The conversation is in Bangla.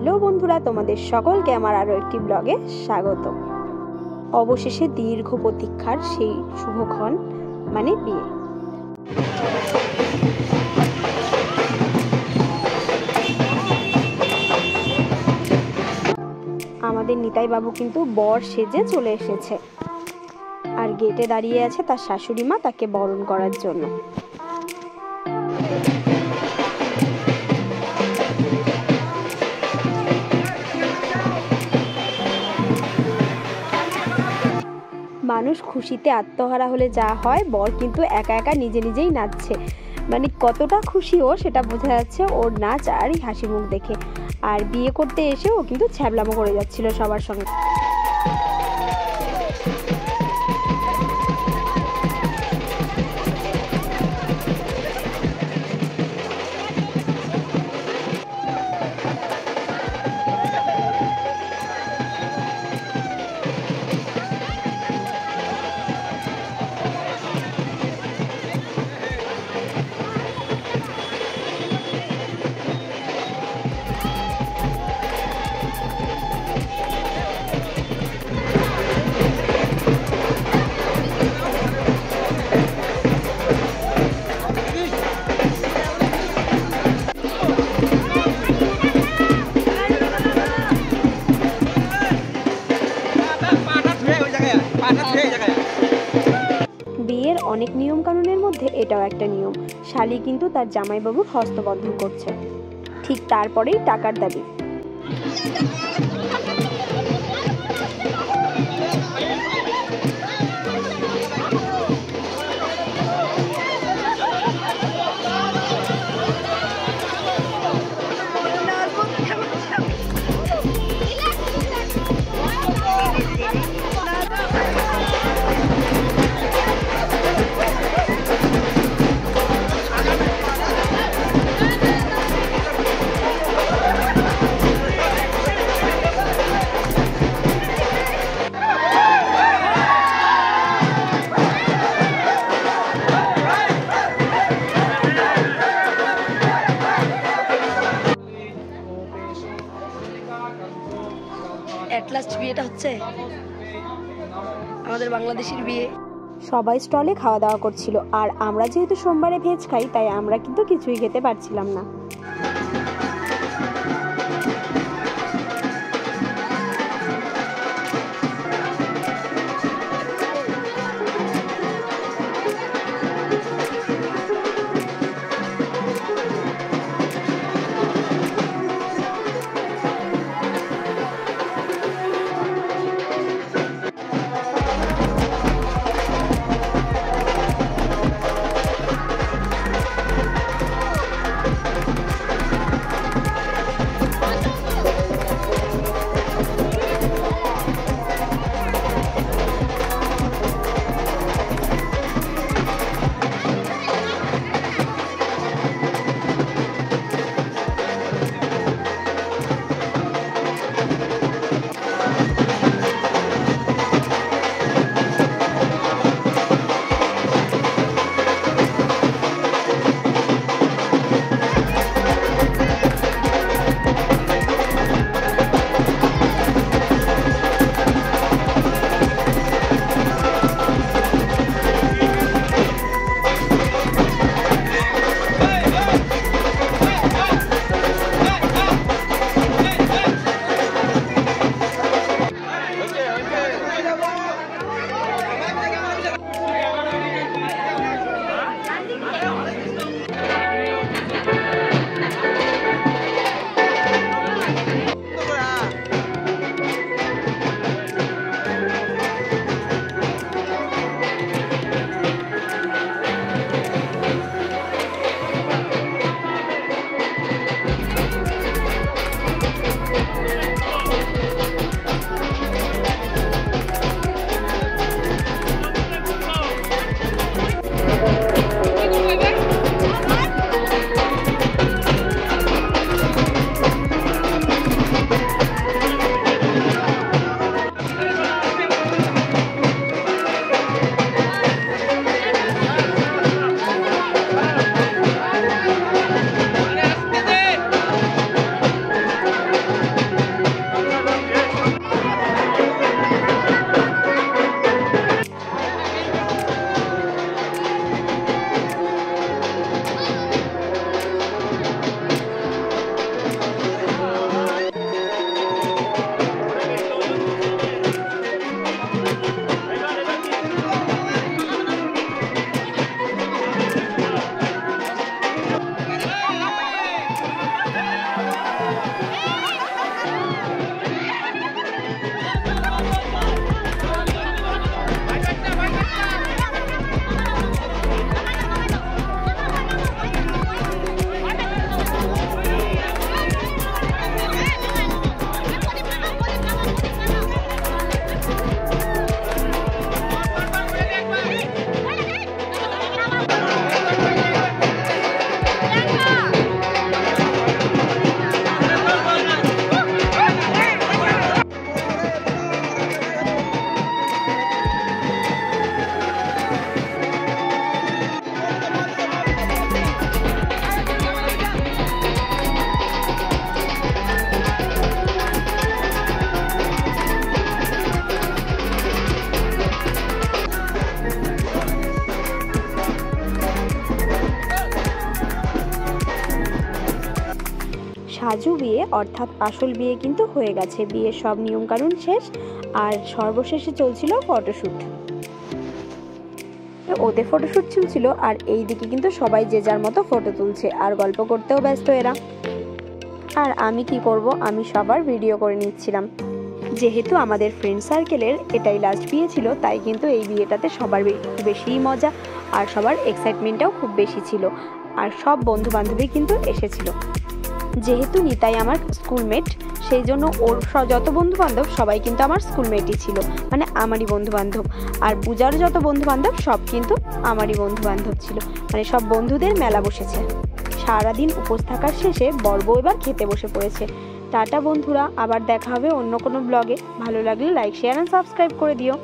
হ্যালো বন্ধুরা, তোমাদের সকলকে আমার আরও একটি ব্লগে স্বাগত। অবশেষে দীর্ঘ প্রতীক্ষার সেই শুভক্ষণ মানে বিয়ে। আমাদের নিতাই বাবু কিন্তু বর সেজে চলে এসেছে, আর গেটে দাঁড়িয়ে আছে তার শাশুড়ি মা তাকে বরণ করার জন্য। মানুষ খুশিতে আত্মহারা হলে যা হয়, বর কিন্তু একা একা নিজে নিজেই নাচছে। মানে কতটা খুশি ও, সেটা বোঝা যাচ্ছে ওর নাচ আর হাসি মুখ দেখে। আর বিয়ে করতে এসে ও কিন্তু ছ্যাবলামো করে যাচ্ছিল সবার সঙ্গে। বিয়ের অনেক নিয়ম কানুনের মধ্যে এটাও একটা নিয়ম। শালি কিন্তু তার জামাইবাবুর হস্তবন্ধন করছে, ঠিক তারপরেই টাকার দাবি। বিয়েটা হচ্ছে আমাদের বাংলাদেশের বিয়ে। সবাই স্টলে খাওয়া দাওয়া করছিল, আর আমরা যেহেতু সোমবারে ভেজ খাই তাই আমরা কিন্তু কিছুই খেতে পারছিলাম না। সাজু বিয়ে অর্থাৎ আসল বিয়ে কিন্তু হয়ে গেছে। বিয়ের সব নিয়মকানুন শেষ আর সর্বশেষে চলছিল ফটোশ্যুট। ওদের ফটোশ্যুট চলছিল আর এই দিকে কিন্তু সবাই যে যার মতো ফটো তুলছে আর গল্প করতেও ব্যস্ত এরা। আর আমি কি করব, আমি সবার ভিডিও করে নিচ্ছিলাম। যেহেতু আমাদের ফ্রেন্ড সার্কেলের এটাই লাস্ট বিয়ে ছিল, তাই কিন্তু এই বিয়েটাতে সবার বেশিই মজা আর সবার এক্সাইটমেন্টটাও খুব বেশি ছিল। আর সব বন্ধু বান্ধবী কিন্তু এসেছিল। যেহেতু নিতাই আমার স্কুলমেট, সেই জন্য ওর যত বন্ধু বান্ধব সবাই কিন্তু আমার স্কুলমেটই ছিল, মানে আমারই বন্ধু বান্ধব। আর পূজার যত বন্ধু বান্ধব সব কিন্তু আমারই বন্ধু বান্ধব ছিল, মানে সব বন্ধুদের মেলা বসেছে। সারাদিন উপোস থাকার শেষে বর বউ এবার খেতে বসে পড়েছে। টাটা বন্ধুরা, আবার দেখা হবে অন্য কোনো ব্লগে। ভালো লাগলে লাইক, শেয়ার অ্যান্ড সাবস্ক্রাইব করে দিও।